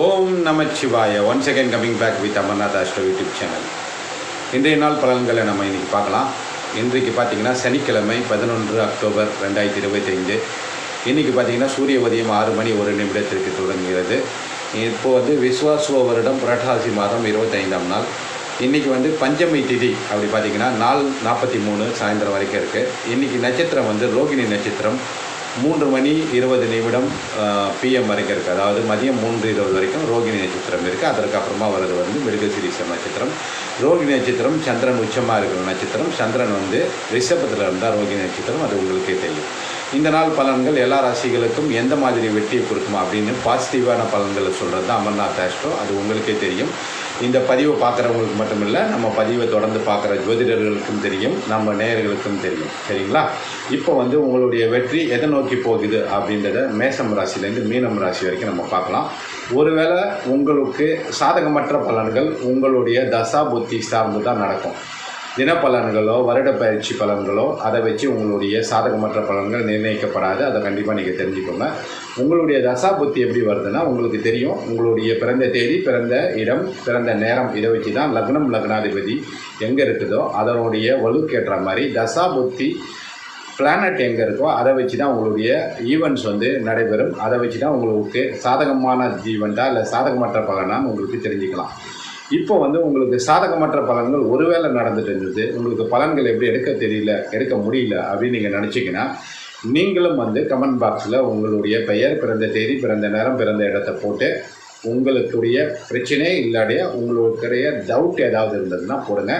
ஓம் நமச்சிவாய. Once again coming back with Amarnath astro YouTube channel. இன்றைய நாள் பலன்களை நம்ம இன்றைக்கி பார்க்கலாம். இன்றைக்கு பார்த்திங்கன்னா சனிக்கிழமை 11 அக்டோபர் 2025. இன்றைக்கி பார்த்திங்கன்னா சூரிய உதயம் 6 மணி 1 நிமிடத்திற்கு தொடங்குகிறது. இப்போது விஸ்வாசுவ வருடம் புரட்டாசி மாதம் 25ஆம் நாள். இன்றைக்கி பஞ்சமி திதி அப்படி பார்த்திங்கன்னா 4:43 சாயந்தரம் வரைக்கும் இருக்குது. இன்றைக்கி நட்சத்திரம் ரோகிணி நட்சத்திரம் 3 மணி 20 நிமிடம் பிஎம் வரைக்கும் இருக்குது. அதாவது மதியம் 3:20 வரைக்கும் ரோகிணி நட்சத்திரம் இருக்குது. அதற்கப்புறமா வர்றது மிருகசீரிஷம் நட்சத்திரம். ரோகிணி நட்சத்திரம் சந்திரன் உச்சமாக இருக்கிற நட்சத்திரம். சந்திரன் ரிஷபத்தில் இருந்தால் ரோகிணி நட்சத்திரம், அது உங்களுக்கே தெரியும். இந்த நாள் பலன்கள் எல்லா ராசிகளுக்கும் எந்த மாதிரி வெற்றியை கொடுக்குமா அப்படின்னு பாசிட்டிவான பலன்களை சொல்கிறது தான் அமர்நாத் ஆஸ்ட்ரோ. அது உங்களுக்கே தெரியும். இந்த பதிவை பார்க்குறவங்களுக்கு மட்டும் இல்லை, நம்ம பதிவை தொடர்ந்து பார்க்குற ஜோதிடர்களுக்கும் தெரியும், நம்ம நேயர்களுக்கும் தெரியும். சரிங்களா? இப்போ உங்களுடைய வெற்றி எதை நோக்கி போகுது அப்படின்றத மேஷம் ராசிலேருந்து மீனம் ராசி வரைக்கும் நம்ம பார்க்கலாம். ஒருவேளை உங்களுக்கு சாதகமற்ற பலன்கள் உங்களுடைய தசா புத்தி சார்ந்து தான் நடக்கும். தினப்பலன்களோ வருட பயிற்சி பலன்களோ அதை வச்சு உங்களுடைய சாதகமற்ற பலன்கள் நிர்ணயிக்கப்படாது. அதை கண்டிப்பாக நீங்கள் தெரிஞ்சுக்கோங்க. உங்களுடைய தசா புத்தி எப்படி வருதுன்னா உங்களுக்கு தெரியும். உங்களுடைய பிறந்த தேதி, பிறந்த இடம், பிறந்த நேரம், இதை வச்சு தான் லக்னாதிபதி எங்கே இருக்குதோ அதனுடைய வலுக்கேற்ற மாதிரி தசா புத்தி பிளானட் எங்கே இருக்கோ அதை வச்சு தான் உங்களுடைய ஈவெண்ட்ஸ் நடைபெறும். அதை வச்சு தான் உங்களுக்கு சாதகமான ஈவெண்ட்டாக இல்லை சாதகமற்ற பலனான்னு உங்களுக்கு தெரிஞ்சுக்கலாம். இப்போ உங்களுக்கு சாதகமற்ற பலன்கள் ஒருவேளை நடந்துட்டு இருந்தது, உங்களுக்கு பலன்கள் எப்படி எடுக்க முடியல அப்படின்னு நீங்கள் நினச்சிங்கன்னா நீங்களும் கமெண்ட் பாக்ஸில் உங்களுடைய பெயர், பிறந்த தேதி, பிறந்த நேரம், பிறந்த இடத்தை போட்டு உங்களுடைய பிரச்சனை இல்லாடைய உங்களுடைய டவுட் ஏதாவது இருந்ததுன்னா போடுங்க.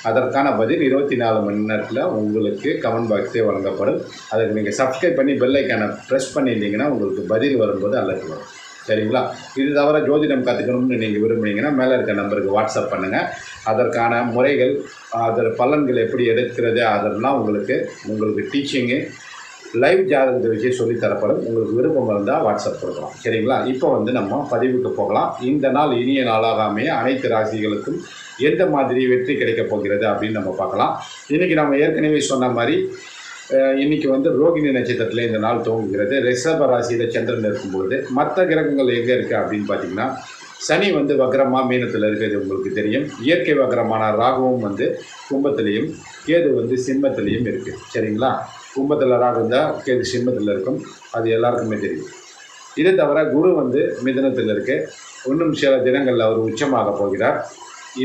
அதற்கான பதில் 24 மணி நேரத்தில் உங்களுக்கு கமெண்ட் பாக்ஸே வழங்கப்படும். அதுக்கு நீங்கள் சப்ஸ்கிரைப் பண்ணி பெல் ஐக்கானை ப்ரெஸ் பண்ணியிருந்தீங்கன்னா உங்களுக்கு பதில் வரும்போது அலர்ட் வரும். சரிங்களா? இது தவிர ஜோதிடம் கற்றுக்கணும்னு நீங்கள் விரும்புனீங்கன்னா மேலே இருக்க நம்பருக்கு வாட்ஸ்அப் பண்ணுங்கள். அதற்கான முறைகள், அதர் பலன்கள் எப்படி எடுக்கிறது அதெல்லாம் உங்களுக்கு டீச்சிங்கு லைவ் ஜாதகத்தை வச்சு சொல்லித்தரப்படும். உங்களுக்கு விருப்பம் இருந்தால் வாட்ஸ்அப் கொடுக்கலாம். சரிங்களா? இப்போ நம்ம பதிவுக்கு போகலாம். இந்த நாள் இனிய நாளாக அமைய அனைத்து ராசிகளுக்கும் எந்த மாதிரி வெற்றி கிடைக்கப் போகிறது அப்படின்னு நம்ம பார்க்கலாம். இன்றைக்கி நம்ம ஏற்கனவே சொன்ன மாதிரி இன்றைக்கி ரோகிணி நட்சத்திரத்தில் இந்த நாள் துவங்குகிறது. ரிஷப ராசியில் சந்திரன் இருக்கும்பொழுது மற்ற கிரகங்கள் எங்கே இருக்குது அப்படின்னு பார்த்திங்கன்னா சனி வக்ரமாக மீனத்தில் இருக்கிறது உங்களுக்கு தெரியும். இயற்கை வக்ரமான ராகுவும் கும்பத்திலையும், கேது சிம்மத்திலையும் இருக்குது. சரிங்களா? கும்பத்தில் ராகு இருந்தால் கேது சிம்மத்தில் இருக்கும், அது எல்லாருக்குமே தெரியும். இதை தவிர குரு மிதுனத்தில் இருக்குது. இன்னும் சில தினங்களில் அவர் உச்சமாக போகிறார்.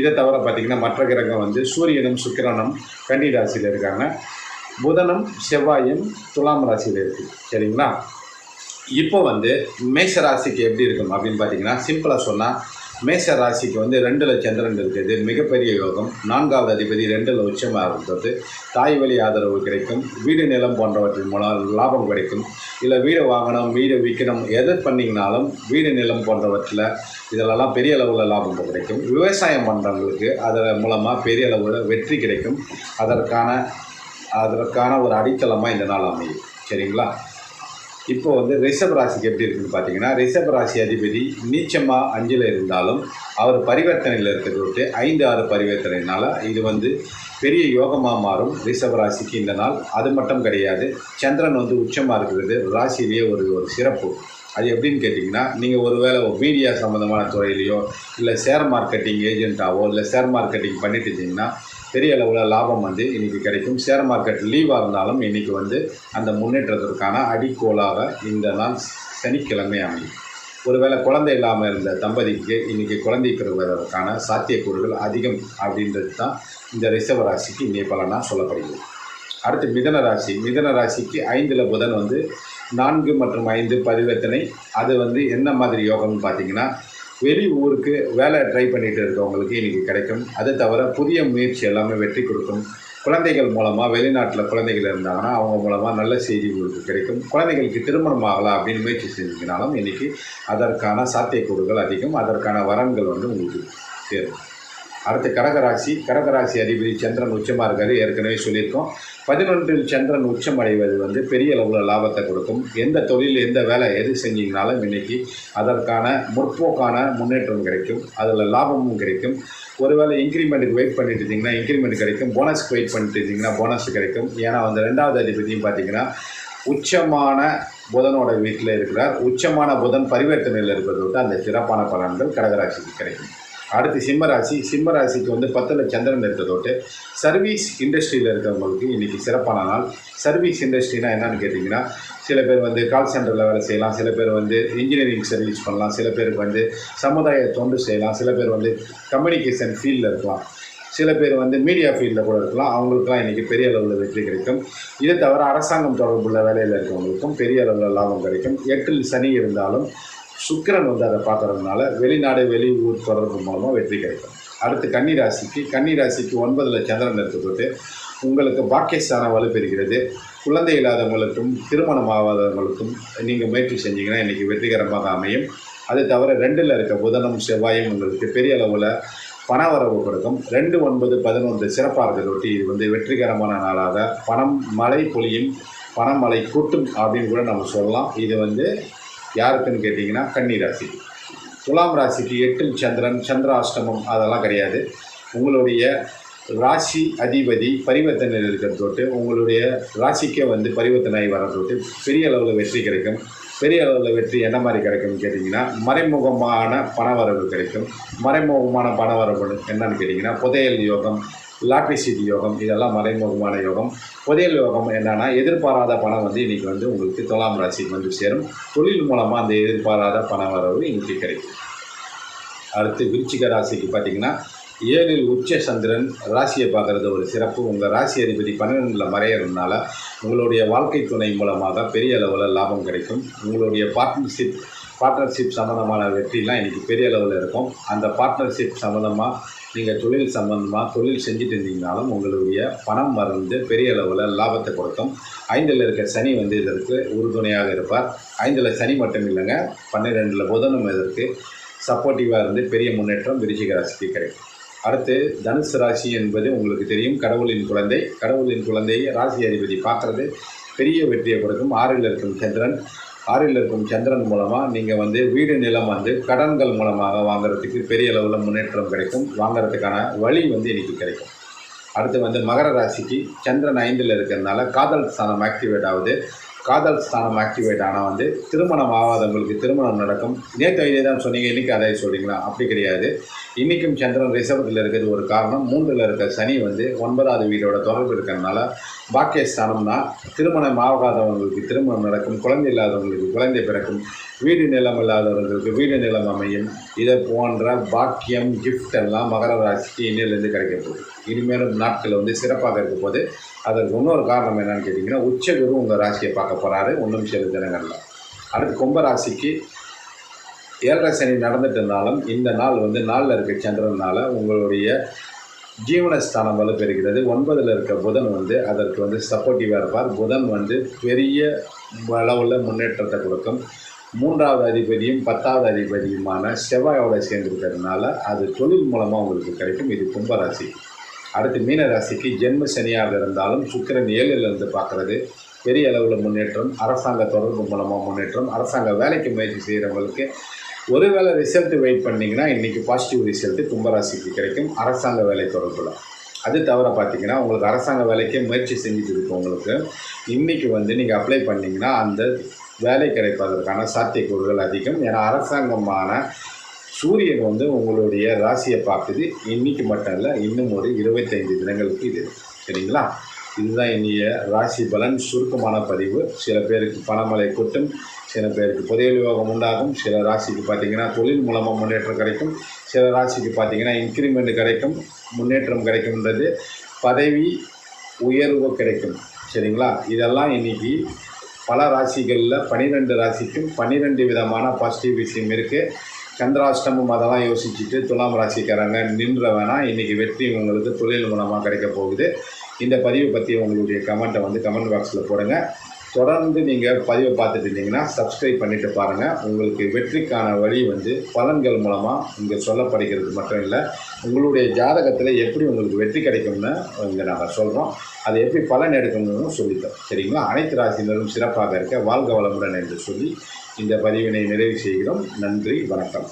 இதை தவிர பார்த்திங்கன்னா மற்ற கிரகம் சூரியனும் சுக்கிரனும் கன்னி ராசியில் இருக்காங்க. புதனும் செவ்வாயும் துலாம் ராசியில் இருக்குது. சரிங்களா? இப்போ மேஷ ராசிக்கு எப்படி இருக்கும் அப்படின்னு பார்த்தீங்கன்னா சிம்பிளாக சொன்னால் மேஷ ராசிக்கு 2ல் சந்திரன் இருக்குது, மிகப்பெரிய யோகம். 4வது அதிபதி 2ல் உச்சமாக இருக்கிறது. தாய் வழி ஆதரவு கிடைக்கும். வீடு நிலம் போன்றவற்றின் மூலம் லாபம் கிடைக்கும். இல்லை வீடு வாங்கணும், வீடு விற்கணும், எது பண்ணிங்கனாலும் வீடு நிலம் போன்றவற்றில் இதிலெல்லாம் பெரிய அளவில் லாபம் கிடைக்கும். விவசாயம் பண்ணுறவங்களுக்கு அதன் மூலமாக பெரிய அளவில் வெற்றி கிடைக்கும். அதற்கான ஒரு அடித்தளமாக இந்த நாள் அமையும். சரிங்களா? இப்போ ரிஷப ராசிக்கு எப்படி இருக்குன்னு பார்த்தீங்கன்னா ரிஷப ராசி அதிபதி நீச்சமாக 5ல் இருந்தாலும் அவர் பரிவர்த்தனையில் இருக்கிறது விட்டு 5-6 பரிவர்த்தனைனால இது பெரிய யோகமாக மாறும் ரிஷப ராசிக்கு இந்த நாள். அது மட்டும் கிடையாது, சந்திரன் உச்சமாக இருக்கிறது ராசியிலேயே ஒரு சிறப்பு. அது எப்படின்னு கேட்டிங்கன்னா நீங்கள் ஒருவேளை மீடியா சம்மந்தமான துறையிலையோ இல்லை ஷேர் மார்க்கெட்டிங் ஏஜென்ட்டாவோ இல்லை ஷேர் மார்க்கெட்டிங் பண்ணிட்டு இருந்தீங்கன்னா பெரிய அளவில் லாபம் இன்றைக்கி கிடைக்கும். ஷேர் மார்க்கெட் லீவாக இருந்தாலும் இன்றைக்கி அந்த முன்னேற்றத்திற்கான அடிக்கோலாக இந்த நாள் சனிக்கிழமை அமையும். ஒருவேளை குழந்தை இல்லாமல் இருந்த தம்பதிக்கு இன்றைக்கி குழந்தை பெறுவதற்கான சாத்தியக்கூறுகள் அதிகம் அப்படின்றது தான் இந்த ரிஷப ராசிக்கு இன்றைய பலனாக சொல்லப்படுகிறது. அடுத்து மிதன ராசிக்கு 5ல் புதன் 4 மற்றும் 5 பரிவர்த்தனை. அது என்ன மாதிரி யோகம்னு பார்த்தீங்கன்னா வெளி ஊருக்கு வேலை ட்ரை பண்ணிகிட்டு இருக்கவங்களுக்கு இன்றைக்கி கிடைக்கும். அது தவிர புதிய முயற்சி எல்லாமே வெற்றி கொடுக்கும். குழந்தைகள் மூலமாக வெளிநாட்டில் குழந்தைகள் இருந்தாங்கன்னா அவங்க மூலமாக நல்ல செய்தி உங்களுக்கு கிடைக்கும். குழந்தைகளுக்கு திருமணம் ஆகலாம் அப்படின்னு முயற்சி செஞ்சிங்கனாலும் இன்றைக்கி அதற்கான சாத்தியக்கூறுகள் அதிகம். அதற்கான வரன்கள் உங்களுக்கு சேரும். அடுத்து கடகராசி அதிபதி சந்திரன் உச்சமாக இருக்காரு. ஏற்கனவே சொல்லியிருக்கோம். 11ல் சந்திரன் உச்சம் அடைவது பெரிய அளவில் லாபத்தை கொடுக்கும். எந்த தொழில், எந்த வேலை எது செஞ்சிங்கனாலும் இன்றைக்கி அதற்கான முற்போக்கான முன்னேற்றம் கிடைக்கும். அதில் லாபமும் கிடைக்கும். ஒருவேளை இன்க்ரிமெண்ட்டுக்கு வெயிட் பண்ணிட்டு இருந்தீங்கன்னா இன்க்ரிமெண்ட் கிடைக்கும். போனஸ்க்கு வெயிட் பண்ணிட்டு இருந்தீங்கன்னா போனஸ் கிடைக்கும். ஏன்னா 2வது அதிபதியும் பார்த்திங்கன்னா உச்சமான புதனோட வீட்டில் இருக்கிறார். உச்சமான புதன் பரிவர்த்தனையில் இருப்பதை விட்டு அந்த சிறப்பான பலன்கள் கடகராசிக்கு கிடைக்கும். அடுத்து சிம்மராசிக்கு வந்து 10ல் சந்திரன் இருக்கிறதோட்டு சர்வீஸ் இண்டஸ்ட்ரியில் இருக்கிறவங்களுக்கு இன்றைக்கி சிறப்பான நாள். சர்வீஸ் இண்டஸ்ட்ரினா என்னன்னு கேட்டிங்கன்னா, சில பேர் வந்து கால் சென்டரில் வேலை செய்யலாம், சில பேர் வந்து இன்ஜினியரிங் சர்வீஸ் பண்ணலாம், சில பேருக்கு வந்து சமுதாய தொண்டு செய்யலாம், சில பேர் வந்து கம்யூனிகேஷன் ஃபீல்டில் இருக்கலாம், சில பேர் வந்து மீடியா ஃபீல்டில் கூட இருக்கலாம். அவங்களுக்குலாம் இன்றைக்கி பெரிய அளவில் வெற்றி கிடைக்கும். இதை தவிர அரசாங்கம் தொடர்புள்ள வேலையில் இருக்கிறவங்களுக்கும் பெரிய அளவில் லாபம் கிடைக்கும். 8ல் சனி இருந்தாலும் சுக்கிரன் வந்து அதை பார்க்கறதுனால வெளிநாடு வெளியூர் தொடர்பு மூலமாக வெற்றி கிடைக்கும். அடுத்து கன்னிராசிக்கு 9ல் சந்திரன் இருக்கிறது உங்களுக்கு பாக்கியஸ்தானம் வலுப்பெறுகிறது. குழந்தை இல்லாதவங்களுக்கும் திருமணம் ஆகாதவங்களுக்கும் நீங்கள் முயற்சி செஞ்சீங்கன்னா இன்றைக்கி வெற்றிகரமாக அமையும். அது தவிர 2ல் இருக்க புதனும் செவ்வாயும் உங்களுக்கு பெரிய அளவில் பணவரவு கொடுக்கும். 2, 9, 11 சிறப்பாக இருக்கிறதொட்டி இது வந்து வெற்றிகரமான நாளாக பணம் மழை பொழியும், பணமழை கூட்டும் அப்படின்னு கூட நம்ம சொல்லலாம். இது வந்து யாருக்குன்னு கேட்டிங்கன்னா கன்னிராசி. துலாம் ராசிக்கு 8ல் சந்திராஷ்டமம் அதெல்லாம் கிடையாது. உங்களுடைய ராசி அதிபதி பரிவர்த்தனையில் இருக்கிறதோட்டு உங்களுடைய ராசிக்கே வந்து பரிவர்த்தனை வரதோட்டு பெரிய அளவில் வெற்றி கிடைக்கும். பெரிய அளவில் வெற்றி என்ன மாதிரி கிடைக்கும்னு கேட்டிங்கன்னா, மறைமுகமான பணவரவு கிடைக்கும். மறைமுகமான பணவரவு என்னன்னு கேட்டிங்கன்னா, புதையல் யோகம், லாட்ரி சீட் யோகம், இதெல்லாம் மறைமுகமான யோகம். புதையல் யோகம் என்னன்னா, எதிர்பாராத பணம் வந்து இன்றைக்கி வந்து உங்களுக்கு துலாம் ராசிக்கு வந்து சேரும். தொழில் மூலமாக அந்த எதிர்பாராத பண வரவு இன்றைக்கி கிடைக்கும். அடுத்து விருச்சிக ராசிக்கு பார்த்திங்கன்னா, 7ல் உச்ச சந்திரன் ராசியை பார்க்குறது ஒரு சிறப்பு. உங்கள் ராசி அதிபதி 12ல் மறையிறதுனால உங்களுடைய வாழ்க்கை துணை மூலமாக பெரிய அளவில் லாபம் கிடைக்கும். உங்களுடைய பார்ட்னர்ஷிப் சம்மந்தமான வெற்றிலாம் இன்றைக்கி பெரிய அளவில் இருக்கும். அந்த பார்ட்னர்ஷிப் சம்மந்தமாக நீங்கள் தொழில் செஞ்சுட்டு இருந்தீங்கனாலும் உங்களுடைய பணம் வந்து பெரிய அளவில் லாபத்தை கொடுக்கும். 5ல் இருக்க சனி வந்து இதற்கு உறுதுணையாக இருப்பார். 5ல் சனி மட்டும் இல்லைங்க, 12ல் புதனும் இதற்கு சப்போர்ட்டிவாக இருந்து பெரிய முன்னேற்றம் விருச்சிக ராசிக்கு கிடைக்கும். அடுத்து தனுசு ராசி என்பது உங்களுக்கு தெரியும், கடவுளின் குழந்தையை ராசி அதிபதி பார்க்குறது பெரிய வெற்றியை கொடுக்கும். 6ல் இருக்கும் சந்திரன் மூலமாக நீங்கள் வந்து வீடு நிலம் வந்து கடன்கள் மூலமாக வாங்குறதுக்கு பெரிய அளவில் முன்னேற்றம் கிடைக்கும். வாங்குறதுக்கான வழி வந்து இன்றைக்கி கிடைக்கும். அடுத்து வந்து மகர ராசிக்கு சந்திரன் 5ல் இருக்கிறதுனால காதல் ஸ்தானம் ஆக்டிவேட் ஆகுது. காதல் ஸ்தானம் ஆக்டிவேட் ஆனால் வந்து திருமணம் ஆகாதவங்களுக்கு திருமணம் நடக்கும். நேற்று இதே தான் சொன்னீங்க, இன்றைக்கி அதை சொல்கிறீங்களா? அப்படி கிடையாது. இன்றைக்கும் சந்திரன் ரிசர்வத்தில் இருக்கிறது ஒரு காரணம். 3ல் இருக்க சனி வந்து 9வது வீடோட தொடர்பு இருக்கிறதுனால பாக்கியஸ்தானம்னா திருமணம் ஆகாதவங்களுக்கு திருமணம் நடக்கும், குழந்தை இல்லாதவங்களுக்கு குழந்தை பிறக்கும், வீடு நிலம் இல்லாதவர்களுக்கு வீடு நிலம் அமையும். இதை போன்ற பாக்கியம் கிஃப்ட் எல்லாம் மகர ராசிக்கு இன்னிலேருந்து கிடைக்க போகுது. இனிமேலும் நாட்கள் வந்து சிறப்பாக இருக்க போது. அதற்கு இன்னொரு காரணம் என்னன்னு கேட்டிங்கன்னா, உச்ச குரு உங்கள் ராசியை பார்க்க போகிறாரு இன்னும் சில தினங்களில். அடுத்து கும்பராசிக்கு 7ரை சனி நடந்துட்டு இருந்தாலும் இந்த நாள் வந்து 4ல் இருக்க சந்திரனால உங்களுடைய ஜீவனஸ்தானம் வலுப்பெறுகிறது. 9ல் இருக்க புதன் வந்து அதற்கு வந்து சப்போர்ட்டிவாக இருப்பார். புதன் வந்து பெரிய அளவில் முன்னேற்றத்தை கொடுக்கும். 3வது அதிபதியும் 10வது அதிபதியுமான செவ்வாயோட சேர்ந்துருக்கிறதுனால அது தொழில் மூலமாக உங்களுக்கு கிடைக்கும். இது கும்பராசி. அடுத்து மீன ராசிக்கு ஜென்ம சனியாக இருந்தாலும் சுக்கிரன் 7ல் இருந்து பார்க்குறது பெரிய அளவில் முன்னேற்றம். அரசாங்க தொடர்பு மூலமாக முன்னேற்றம். அரசாங்க வேலைக்கு முயற்சி செய்கிறவங்களுக்கு ஒருவேளை ரிசல்ட் வெயிட் பண்ணிங்கன்னா இன்றைக்கி பாசிட்டிவ் ரிசல்ட்டு கும்பராசிக்கு கிடைக்கும் அரசாங்க வேலை தொடர்பில். அது தவிர பார்த்திங்கன்னா, உங்களுக்கு அரசாங்க வேலைக்கே முயற்சி செஞ்சுட்டு இருக்கவங்களுக்கு இன்றைக்கி வந்து நீங்கள் அப்ளை பண்ணிங்கன்னா அந்த வேலை கிடைப்பதற்கான சாத்தியக்கூறுகள் அதிகம். ஏன்னா அரசாங்கமான சூரியன் வந்து உங்களுடைய ராசியை பார்க்குது. இன்றைக்கி மட்டும் இல்லை, இன்னும் ஒரு 25 தினங்களுக்கு இது. சரிங்களா? இதுதான் இன்றைய ராசி பலன் சுருக்கமான பதிவு. சில பேருக்கு பணமழை கொட்டும், சில பேருக்கு புதையல் யோகம் உண்டாகும், சில ராசிக்கு பார்த்திங்கன்னா தொழில் மூலமாக முன்னேற்றம் கிடைக்கும், சில ராசிக்கு பார்த்திங்கன்னா இன்க்ரிமெண்ட் கிடைக்கும், முன்னேற்றம் கிடைக்கும்ன்றது பதவி உயர்வு கிடைக்கும். சரிங்களா? இதெல்லாம் இன்றைக்கி பல ராசிகளில் 12 ராசிக்கும் 12 விதமான பாசிட்டிவ் விஷயம் இருக்குது. சந்திராஷ்டமம் அதெல்லாம் யோசிச்சுட்டு துலாம் ராசிக்காரங்க நின்ற வேணால் இன்றைக்கி வெற்றி உங்களுக்கு தொழில் மூலமாக கிடைக்க போகுது. இந்த பதிவை பற்றி உங்களுடைய கமெண்ட்டை வந்து கமெண்ட் பாக்ஸில் போடுங்க. தொடர்ந்து நீங்கள் பதிவை பார்த்துட்டு இருந்தீங்கன்னா சப்ஸ்கிரைப் பண்ணிவிட்டு பாருங்கள். உங்களுக்கு வெற்றிக்கான வழி வந்து பலன்கள் மூலமாக இங்கே சொல்லப்படுகிறது மட்டும் இல்லை, உங்களுடைய ஜாதகத்தில் எப்படி உங்களுக்கு வெற்றி கிடைக்கும்னு இங்கே நாங்கள் சொல்கிறோம். அதை எப்படி பலன் எடுக்கணும்னு சொல்லித்தோம். சரிங்களா? அனைத்து ராசியினரும் சிறப்பாக இருக்க வாழ்க வளமுடன் என்று சொல்லி இந்த பதிவினை நிறைவு செய்கிறோம். நன்றி, வணக்கம்.